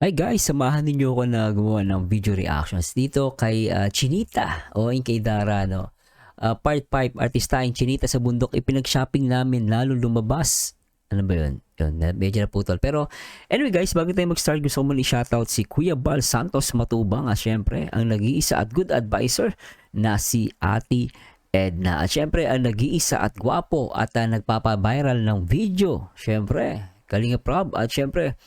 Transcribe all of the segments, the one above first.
Hi guys, samahan ninyo ako na gumawa ng video reactions dito kay Chinita o kay Dara, no? Part 5, artistahin Chinita sa bundok, ipinag-shopping namin lalo lumabas. Ano ba yun? Yun, medyo naputol. Pero anyway guys, bago tayo mag-start, gusto ko muna i-shoutout si Kuya Bal Santos Matubang at syempre ang nag-iisa at good advisor na si Ate Edna. At syempre ang nag-iisa at gwapo at nagpapa-viral ng video. Syempre, Kalinga Prab at syempre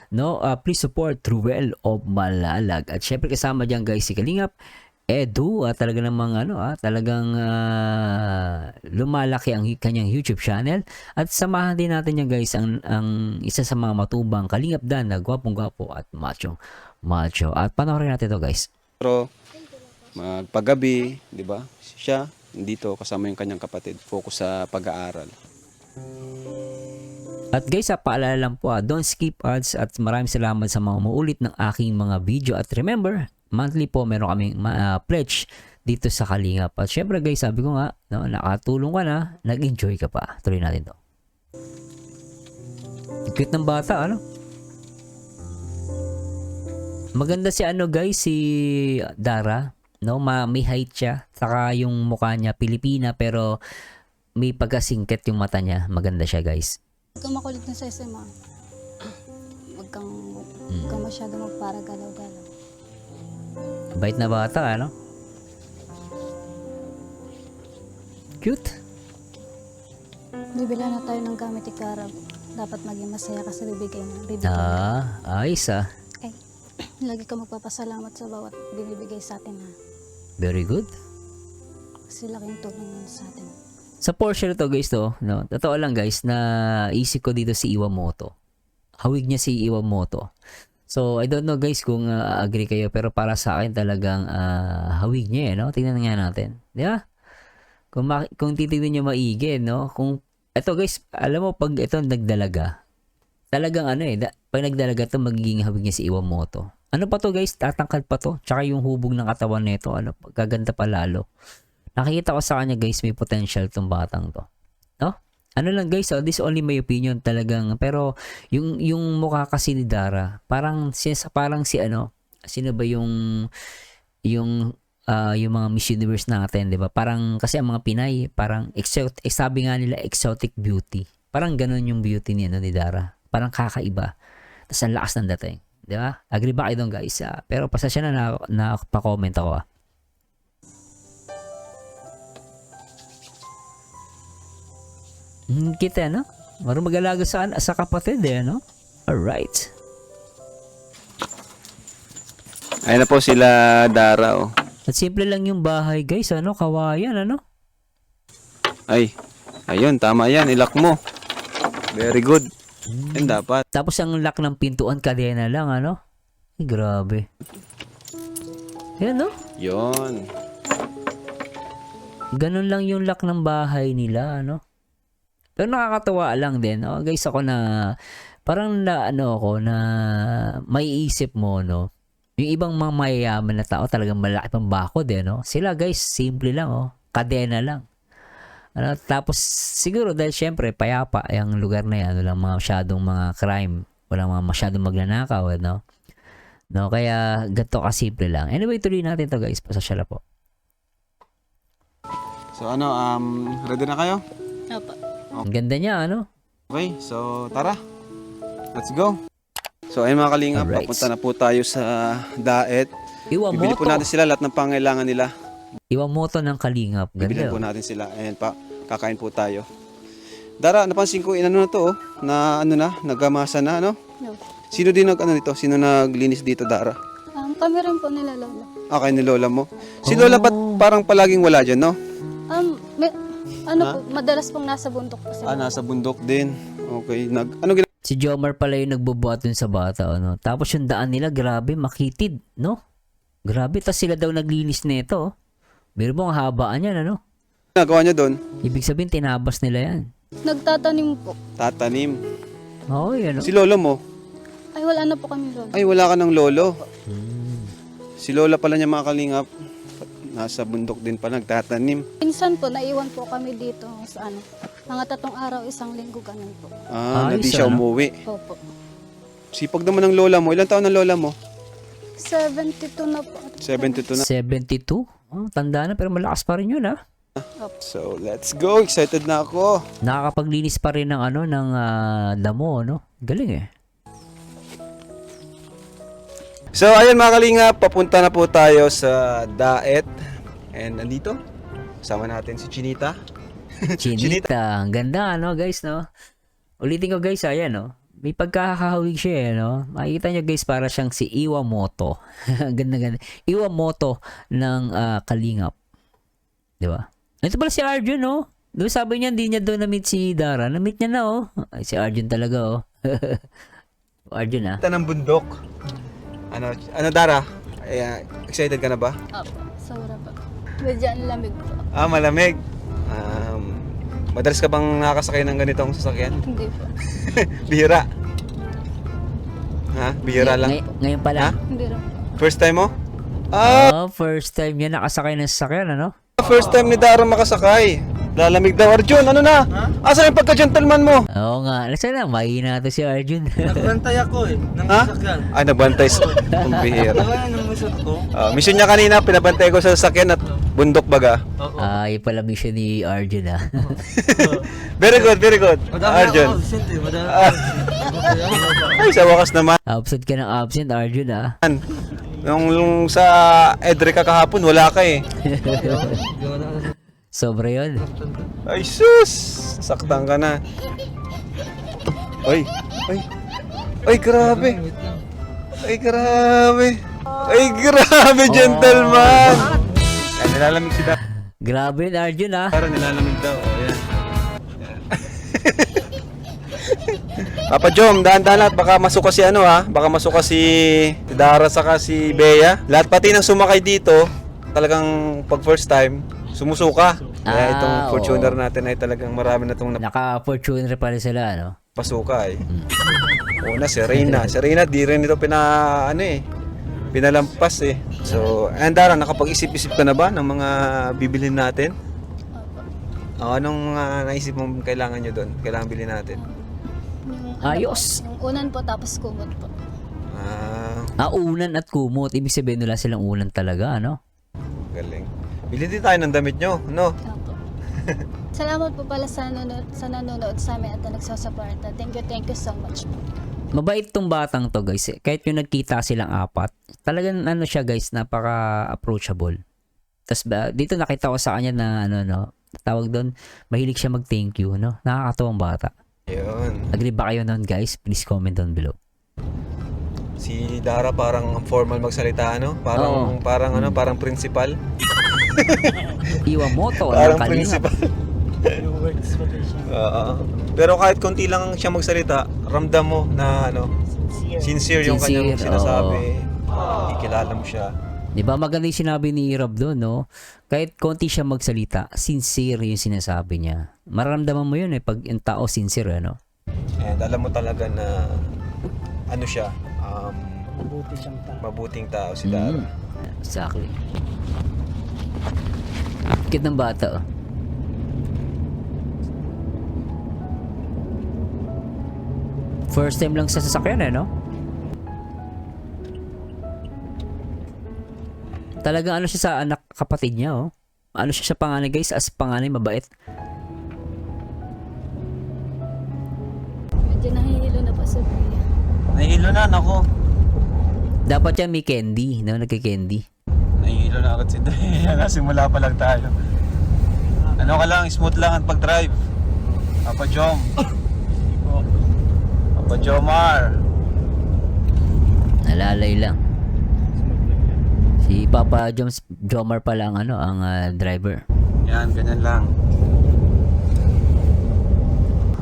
no, please support Truel of Malalag. At syempre kasama diyan guys si Kalingap Edu, talaga namang talagang lumalaki ang kanyang YouTube channel. At samahan din natin yan guys ang isa sa mga matubang Kalingap Dan na gwapong-gwapo at macho. At panoorin natin to guys. Pero magpagabi, 'di ba? Siya dito kasama yung kanyang kapatid, focus sa pag-aaral. At guys, paalala lang po, don't skip ads at maraming salamat sa mga maulit ng aking mga video. At remember, monthly po meron kaming pledge dito sa Kalingap. At syempre guys, sabi ko nga, no, nakatulong ka na, nag-enjoy ka pa. Tuloy natin to. Cute ng bata, ano? Maganda si guys, si Dara. No, may height siya. Saka yung mukha niya Pilipina pero may pagkasingkit yung mata niya. Maganda siya guys. Huwag kang makulit na sa SMA. Huwag kang masyado magpara galaw-galaw. Bait na bata, ano? Cute. Bibila na tayo ng gamit ikarab. Dapat maging masaya ka sa bibigay ng Ayos ah. Okay. Lagi ka magpapasalamat sa bawat binibigay sa atin ha. Very good. Kasi laking tulong yun sa atin. Sa portion to guys to, no? Totoo lang guys na isip ko dito si Iwamoto. Hawig niya si Iwamoto. So I don't know guys kung agree kayo pero para sa akin talagang hawig niya, no? Tingnan nga natin. Di ba? Kung titignan niyo maigi, no? Kung ito guys, alam mo pag ito nagdalaga, talagang pag nagdalaga to magiging hawig niya si Iwamoto. Ano pa to guys? Tatangkad pa to. Tsaka yung hubog ng katawan nito, gaganda pa lalo. Nakikita ko sa kanya guys, may potential tong batang to. No? Ano lang guys, this is only my opinion talagang. Pero yung mukha kasi ni Dara, parang si sino ba yung mga Miss Universe natin, 'di ba? Parang kasi ang mga Pinay, parang sabi nga nila exotic beauty. Parang ganoon yung beauty ni Dara. Parang kakaiba. Tapos ang lakas ng dating, 'di ba? Agree ba kayo doon guys? Pero pasensya na pa-comment ako Kita, no? Marunong mag-alaga sa kapatid, no? Alright. Ayun na po sila Dara, oh. At simple lang yung bahay, guys, Kawayan, Ay, ayun, tama yan, ilak mo. Very good. Yan dapat. Tapos ang lock ng pintuan, kadena lang, Ay, grabe. Yan, no? Yon. Ganun lang yung lock ng bahay nila, Pero nakakatawa lang din, guys, ako na parang ako na may isip mo, yung ibang mga mayayaman na tao talagang malaki pang bakod, Sila, guys, simple lang, kadena lang. Tapos siguro dahil syempre payapa yung lugar na yan, walang masyadong mga crime, walang masyadong magnanakaw, no? Kaya ganito kasimple lang. Anyway, tuloy natin to guys, pasasya po. So ready na kayo? Opo. Ang ganda niya, Okay, so tara. Let's go. So ayun mga kalingap, Alright. papunta na po tayo sa Daet. Bibili Iwamoto. po natin sila lahat ng pangailangan nila. Iwamoto ng Kalingap. Bibili Ganda. po natin sila. Ayan pa, kakain po tayo. Dara, napansin ko na to, na nagamasa na, No. Sino din nito? Sino naglinis dito, Dara? Kami rin po nila lola. Okay, ni lola mo. Si lola parang palaging wala dyan, no? Madalas pong nasa bundok po sila. Nasa bundok din. Okay, Si Jomar pala yung nagbubuhat dun sa bata, Tapos yung daan nila, grabe, makitid, no? Grabe, tas sila daw naglinis nito, Meron mo ang habaan yan, ginagawa niya doon? Ibig sabihin, tinabas nila yan. Nagtatanim po. Tatanim. Oo, yan, Si lolo mo? Ay, wala na po kami lola. Ay, wala ka ng lolo. Si lola pala niya mga kalingap. Nasa bundok din pa nagtatanim. Minsan po, naiwan po kami dito sa mga 3 araw, 1 linggo, ganun po. Hindi siya umuwi. Opo. Sipag naman ng lola mo. Ilang taon ng lola mo? 72 na po. 72 na. 72? Oh, tanda na pero malakas pa rin yun ha. So, let's go. Excited na ako. Nakakapaglinis pa rin ng ano, ng damo, no? Galing eh. So, ayun mga kalinga, papunta na po tayo sa Daet. And nandito, kasama natin si Chinita. Chinita. Ang ganda, no, guys, no? Ulitin ko, guys, ayan, no? May pagkakahawig siya, eh, no? Makikita nyo, guys, para siyang si Iwamoto. Ganda. Iwamoto ng Kalingap. Di ba? Ito pala si Arjun, no? Doon sabi niya, hindi niya doon na-meet si Dara. Na-meet niya na, oh. Ay, si Arjun talaga, oh. Arjun, ah. Kita ng bundok. Ano Dara? Excited ka na ba? Opo, sobra po. Medyo ang lamig po. Malamig. Madalas ka bang nakakasakay ng ganitong sasakyan? Hindi po. Bihira. Ha? Bihira lang. Ngayon pala. Hindi rin po. First time mo? Oh, first time niya nakasakay ng sasakyan, ano? First time ni Dara makasakay. Lalamig daw. Arjun, ano na? Asan yung pagka-gentleman mo? Oo nga. Sana, mahina to si Arjun. Nagbantay ako eh, ng Ha? sasakyan. Ay, nabantay sa bihira. Wala nang mission ko. Mission niya kanina, pinabantay ko sa sasakyan at bundok baga. Oo. Ay, pala mission ni Arjun, ah. Very good, very good. Madami Arjun. ako absent eh, madami Ay, sa wakas naman. Absent ka ng absent, Arjun, ah. Nung sa Edrica kahapon, wala ka eh. Sobra yun. Ay, sus! Saktan ka na. Ay, ay. Ay, grabe. Ay, grabe. Ay, grabe, gentleman. Ay, nilalamig si Dara. Grabe yun, Arjun, ah. Nilalamig daw. Oh, yan. Papa Jom, dahan-dahan at baka masuka si ano ha. Baka masuka si Dara saka si Bea. Lahat pati ng sumakay dito, talagang pag first time, sumusuka. Kaya itong oo. Fortuner natin ay talagang marami na itong Naka-fortuner pa rin sila, ano? napasuka eh. Una si Reyna. Si Reyna di rin ito pinalampas eh. So, and Dara, nakapag-isip-isip ka na ba ng mga bibilhin natin? Anong naisip mo kailangan nyo doon? Kailangan bilhin natin? Ayos. Yung unan po, tapos kumot po. Unan at kumot. Ibig sabihin wala silang unan talaga, ano? Galing. Bilhin din tayo ng damit nyo, no? Opo. Salamat po pala sa nanonood sa amin at nagsasuporta. Thank you so much po. Mabait tong batang to, guys. Kahit yung nagkita silang apat, talagang ano siya, guys, napaka-approachable. Tapos dito nakita ko sa kanya na tawag doon, mahilig siya mag-thank you, no? Nakakatuwang bata. Yun. Agree ba kayo noon, guys? Please comment down below. Si Dara parang formal magsalita, no? Oo. Parang principal. Iwamoto, Parang ng Kalingap. principal. Pero kahit konti lang siya magsalita, ramdam mo na sincere yung kanyang Sincere, sinasabi. Ikilala mo siya. Di ba maganda yung sinabi ni Rob doon, no? Kahit konti siya magsalita, sincere yung sinasabi niya. Mararamdaman mo yun pag yung tao sincere, ano? And alam mo talaga na siya, Mabuti siyang tao. mabuting tao si Dara. Exactly. Cute ng bata, oh. First time lang sa sasakyan, no? Talagang ano siya sa anak kapatid niya, oh. Ano siya sa panganay, guys? As panganay, mabait. Medyo nahihilo na po sa Bea. Nahihilo na, nako. Dapat yan may candy, no? Nagka-candy. Nahihilo na agad si Dara. Simula pa lang tayo. Ano ka lang, smooth lang ang pag-drive. Papa Jom. Papa Jomar. Nalalay lang. Si Papa Jomar pala ang driver. Yan, ganyan lang.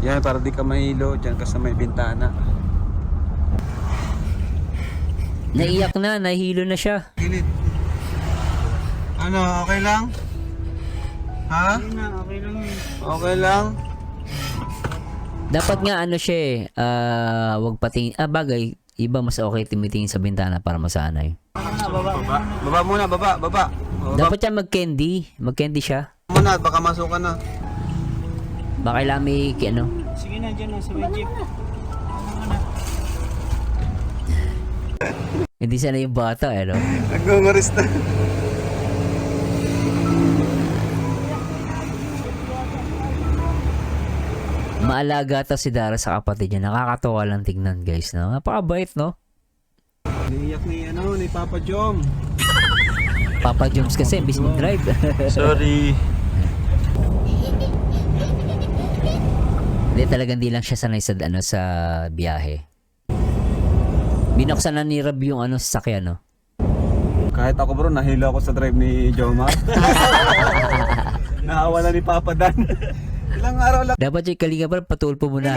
Yan, para di ka mahilo. Diyan ka sa may bintana. Naiyak na, nahilo na siya. Gilid. Ano, okay lang? Ha? Okay lang yun. Okay lang? Dapat nga ano siya wag patingin. Bagay, iba mas okay tumitingin sa bintana para masanay. Baba. Baba muna, baba. Baba Dapat siya mag-candy siya. muna, baka masukan na. Baka kailangan may ano. Sige na, dyan na sa may jeep. Hindi sana yung bata, eh, no? Nagmamaris na. Maalaga to si Dara sa kapatid niya. Nakakatawa lang tignan, guys, no? Napakabait, no? Niiyak ni Papa Jom. Papa Jones kasi, imbis mag-drive. Sorry. Hindi, talagang di lang siya sanay sa, sa biyahe. Binuksan na ni Rab yung sasakyan, no? Kahit ako bro, nahilo ako sa drive ni Jomar. Naawa na ni Papa Dan. Ilang araw lang. Dapat yung kalinga pa, patulpo mo na.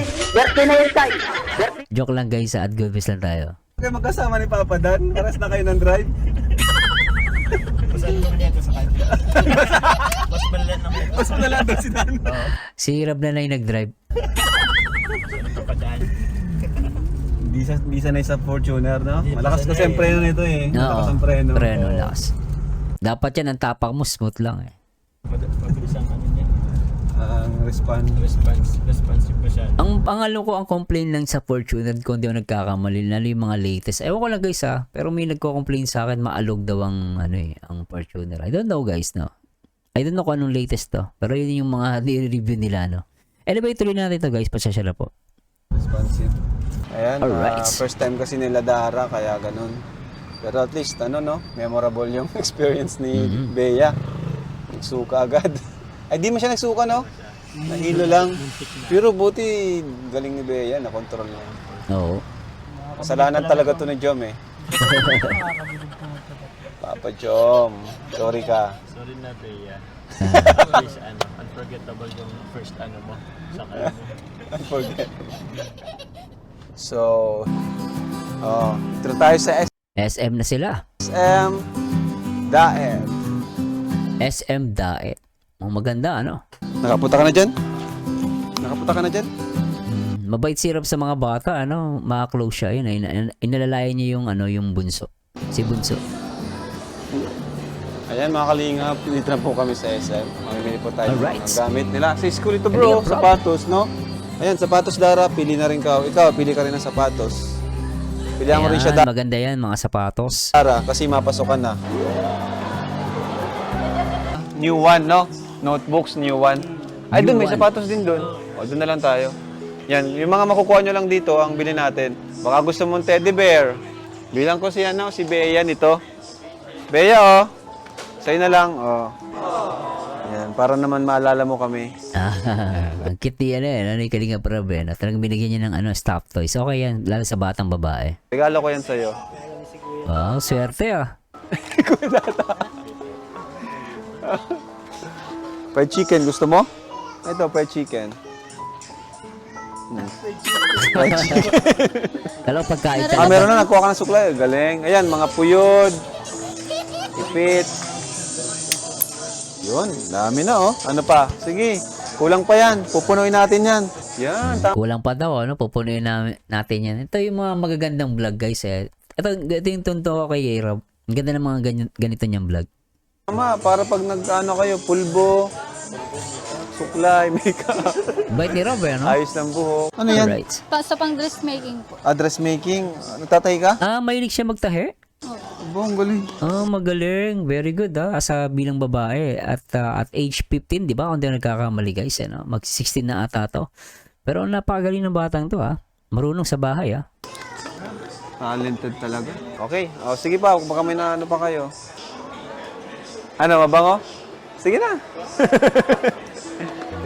Joke lang, guys, at good vibes lang tayo. Kayo magkasama ni Papa Dan, paras na kayo ng drive. Mas malalan daw si Dan. Si Rab na yung nag-drive. Di sanay sa Fortuner, no? Malakas kasi ang preno nito eh. Malakas ang preno. Preno, lakas. Dapat yan, ang tapak mo, smooth lang, eh. Mabilis ang ano niya. Ang Responsive pa siya. Ang alam ko, ang complaint lang sa Fortuner, kung di ako nagkakamali, lalo yung mga latest. Ewan ko lang, guys, ha. Pero may nagko-complain sa akin, maalog daw ang, ang Fortuner. I don't know, guys, no? I don't know kung anong latest to. Pero yun yung mga nire-review nila, no? Anyway, tuloy natin to, guys. Pasensya na po. responsive. Ayan, Alright. first time kasi nila Dara, kaya ganun. Pero at least, memorable yung experience ni Bea. Nagsuka agad. Ay, di mo siya nagsuka, no? Nahilo lang. Pero buti, galing ni Bea, na-control niya. Oo. Kasalanan talaga to ni Jom, eh. Papa Jom, sorry ka. Sorry na, Bea. Please, unforgettable yung first mo. Sa kaya mo. Unforget. So, tira tayo sa SM na sila. SM Daet. SM Daet. Oh, maganda, ano? Nakapunta ka na dyan? Nakapunta ka na dyan? Mabait si Rab sa mga bata, ano? Maka-close siya, yun. Inalalayan niya yung, yung bunso. Si bunso. Ayan mga kalingap, dito na po kami sa SM. Mamimili po tayo ng Alright. mga gamit nila. Sa school ito Hindi bro, ka proud. sapatos, no? Ayan, sapatos Dara, pili na rin ka. Ikaw, pili ka rin ng sapatos. Pilihan mo rin siya Ayan, maganda yan, mga sapatos. Dara, kasi mapasokan na. New one, no? Notebooks, new one. Ay, New doon, may one. sapatos din doon. O, doon na lang tayo. Yan, yung mga makukuha nyo lang dito, ang bilhin natin. Baka gusto mong teddy bear. Bilang ko si Bea nito. Bea, oh. Sa'yo na lang, oh. Yan, para naman maalala mo kami. Ang cute yan, ano yung kalinga para ba, no? Talagang binigyan niya ng, stop toys. Okay yan, lalo sa batang babae. Regalo ko yan sa'yo. Wow, swerte, ah. Fried chicken, gusto mo? Ito, fried chicken. Fried chicken. Kala ko pagkain Meron na, nakuha ka ng suklay. Galing. Ayan, mga puyod. Ipit. Yun, dami na oh. Ano pa? Sige, kulang pa yan. Pupunuin natin yan. Yan, Kulang pa daw, ano? Pupunuin natin yan. Ito yung mga magagandang vlog, guys, eh. Ito yung tunto ko kay Rob. Ang ganda ng mga ganito niyang vlog. tama. Para pag nag-ano kayo, pulbo, suklay, makeup, Bait ni Rob, ano? ayos ng buhok. Ano yan? Alright. Sa pang dressmaking po. Address making. Nagtatay ka? Mahilig siya magtahe? Bong, galing. Magaling. Very good, Sa bilang babae. At age 15, di ba? Kung di ako nagkakamali, guys, ano? Mag-16 na ata to. Pero napakagaling ng batang to, Marunong sa bahay, Talented talaga. Okay. O, sige pa. Baka may na ano pa kayo. Ano, mabango? Sige na.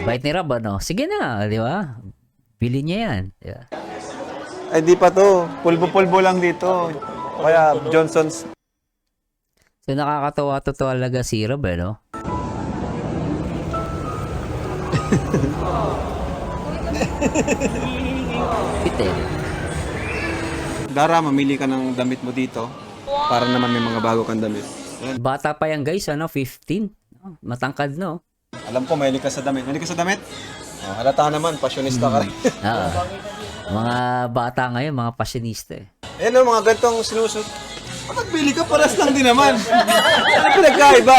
Bait ni Rob, ano? Sige na, di ba? Bili niya yan. Di ba? Ay, di pa to. Pulbo-pulbo lang dito. Kaya Johnson's. So, nakakatawa to talaga si Rob, no? Pitin. Dara, mamili ka ng damit mo dito. Para naman may mga bago kang damit. Bata pa yan, guys, 15. Matangkad, no? Alam ko, mahilig ka sa damit. Mahilig ka sa damit? Oh, halata naman, fashionista ka rin. Oo. Mga bata ngayon, mga fashionista, eh. Ayan o, mga gantong sinusot. Magbili ka, paras lang din naman. Ano pinagkaiba?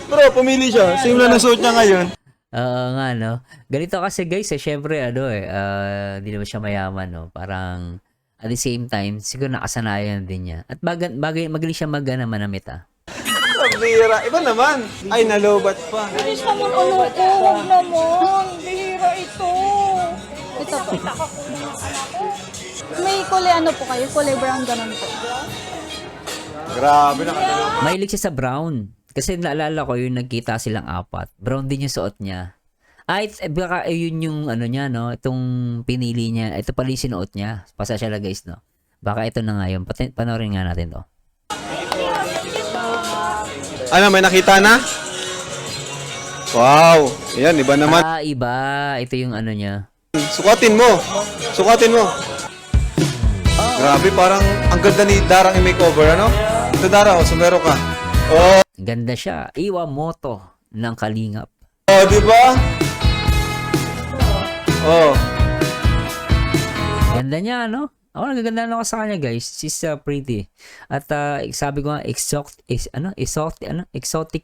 Bro, pumili siya. Same lang na suot niya ngayon. Oo nga, no? Ganito kasi, guys, syempre, hindi naman siya mayaman, no? Parang, At the same time, siguro nakasanayan din niya. At magaling siya manamit ah. Bihira. Iba naman. Ay, nalobat pa. Alis naman ano ko, huwag naman. Bihira ito. Ito po. May kulay ano po kayo? Kulay brown ganun po. Grabe na kanilo. Mahilig siya sa brown. Kasi naalala ko yung nagkita silang apat. Brown din yung suot niya. Baka yun yung ano niya, no? Itong pinili niya. Ito pala yung sinuot niya. Pasensya lang guys, no? Baka ito na nga yun. Panoorin nga natin to. Ano, may nakita na? Wow. Ayan, iba naman. Iba. Ito yung ano niya. Sukatin mo. Sukatin mo. Grabe, parang ang ganda ni Darang i-makeover, ano? Ito Dara, sumero ka. Oh, Ganda siya. Iwamoto ng Kalingap. oh, di ba? Oh. Ganda niya, no? Ako nagaganda ako sa kanya, guys. She's pretty. At sabi ko nga, exotic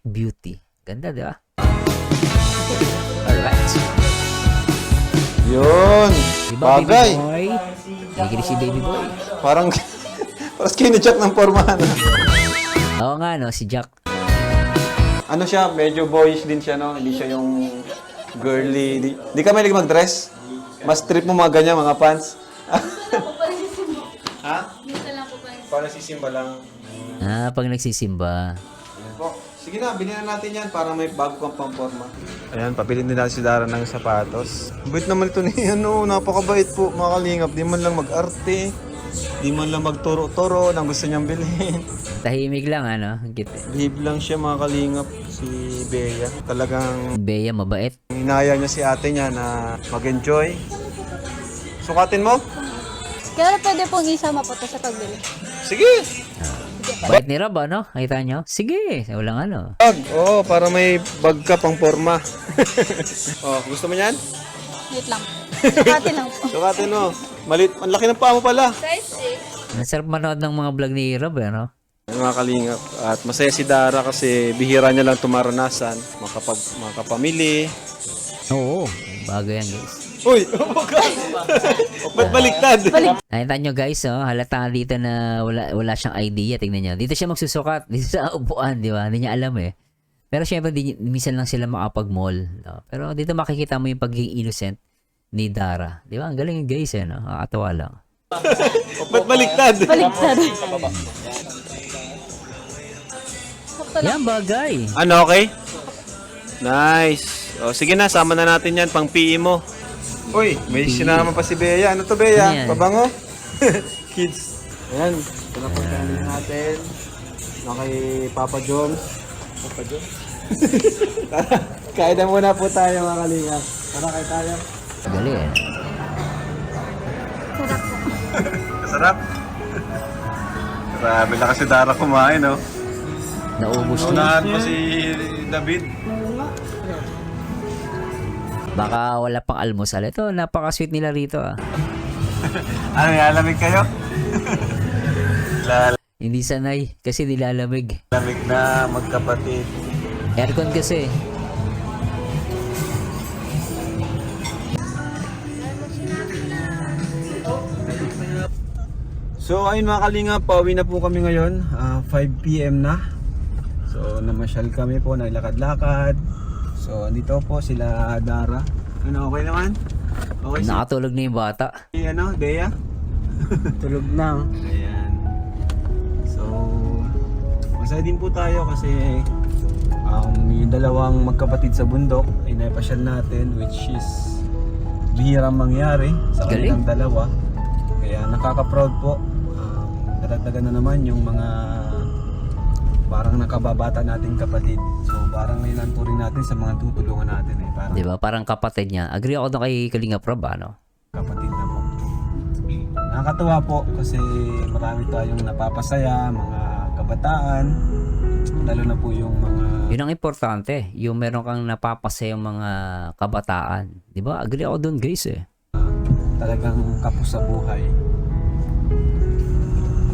beauty. Ganda, di ba? Alright. Yun. Diba, Bagay. baby boy? Nagigili si baby boy. Parang skinny-check ng formahan. Oo nga, no? Si Jack. Ano siya, medyo boyish din siya, no? Hindi siya yung girly. Di ka mahilig mag-dress? Mas trip mo mga ganyan, mga pants. Ha? Para sisimba lang. Pag nagsisimba. Ayan po. Sige na, bilhin na natin yan para may bago kang pamporma. Ayan, pabilin din natin si Dara ng sapatos. Bait naman ito ni napakabait po, mga kalingap. Di man lang mag-arte, di man lang magturo-turo ng gusto niyang bilhin. Tahimik lang, ano? Behave lang siya, mga kalingap, si Bea. Talagang Bea, mabait. hinaya niya si ate niya na mag-enjoy. Sukatin mo? Kaya pwede pong isama po to sa pagbili. Sige! Bait ni Rob, ano? Nakita nyo? Sige, walang ano. Bag! Oo, para may bag ka pang forma. Oh, gusto mo yan? Wait lang. Sukatin lang po. Sukatin mo. Malit, ang laki ng paa mo pala. Nasarap manood ng mga vlog ni Rob, ano? Mga kalingap. At masaya si Dara kasi bihira niya lang tumaranasan. Makapamili. Oo, bago yan, guys. Uy! Oh my God! Ba't baliktad? Nakita nyo guys, oh, halata dito na wala siyang idea. Tingnan nyo. Dito siya magsusukat. Dito sa upuan, di ba? Hindi niya alam eh. Pero syempre, minsan lang sila makapag-mall. No? Pero dito makikita mo yung pagiging innocent ni Dara. Di ba? Ang galing yung guys eh. No? Nakakatawa lang. Ba't baliktad? Baliktad. Yan bagay. Ano, okay? Nice. O, sige na, sama na natin yan. Pang PE mo. Uy, may sinama pa si Bea. Ano to, Bea? Ano yan? Pabango? Kids. Ayan. Ito na po natin. Kay Papa John. Papa John? Kain na muna po tayo, mga kalinga. Tara, kain tayo. Galing eh. Masarap. Grabe na kasi Dara kumain, no? Naubos niya. Unahan pa si David. Baka wala pang almusal. Ito, napaka-sweet nila rito ah. Ano, lalamig kayo? Hindi sanay kasi nilalamig. Lalamig na magkapatid. Aircon kasi. So ayun mga kalinga, pauwi na po kami ngayon. 5 PM na. So namasyal kami po, naglakad-lakad. So andito po sila Dara. Ano, okay naman? Okay si Nakatulog na yung bata. ano, Bea? Tulog na. Ayan. So masaya din po tayo kasi yung dalawang magkapatid sa bundok ay naipasyal natin, which is bihirang mangyari sa kanilang dalawa. Kaya nakaka-proud po. Dadagdagan na naman yung mga parang nakababata nating kapatid. So parang nilanturin natin sa mga tutulungan natin eh. Parang Di ba? Parang kapatid niya. Agree ako doon kay Kalinga Prab, ano? kapatid na po. Nakakatuwa po kasi marami tayong napapasaya, mga kabataan. Lalo na po yung mga Yun ang importante. Yung meron kang napapasayang mga kabataan. Di ba? Agree ako doon, guys eh. talagang kapos sa buhay.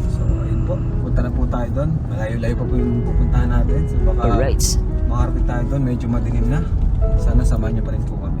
So ayun po, punta na po tayo doon. Malayo-layo pa po yung pupuntahan natin. So baka Alright. makarating tayo doon, medyo madilim na. Sana samahan niyo pa rin po kami.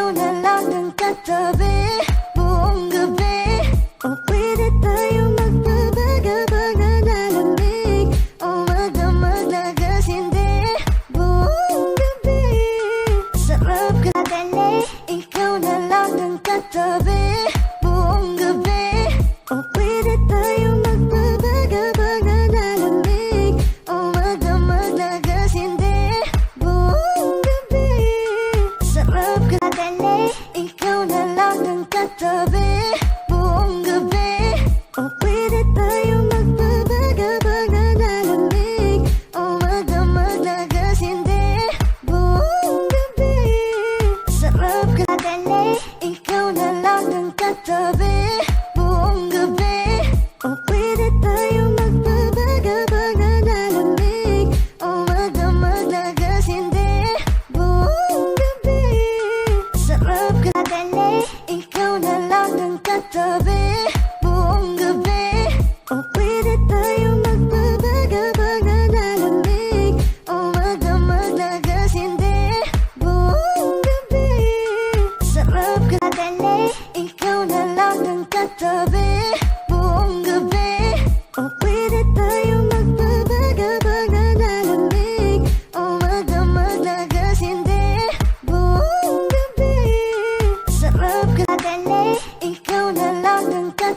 ikaw na lang ang katabi buong gabi. O pwede tayo magpabagabag na lalamig, o magdamag na gasindi buong gabi. Sarap ka galing, ikaw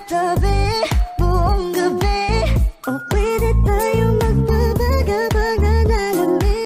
katabi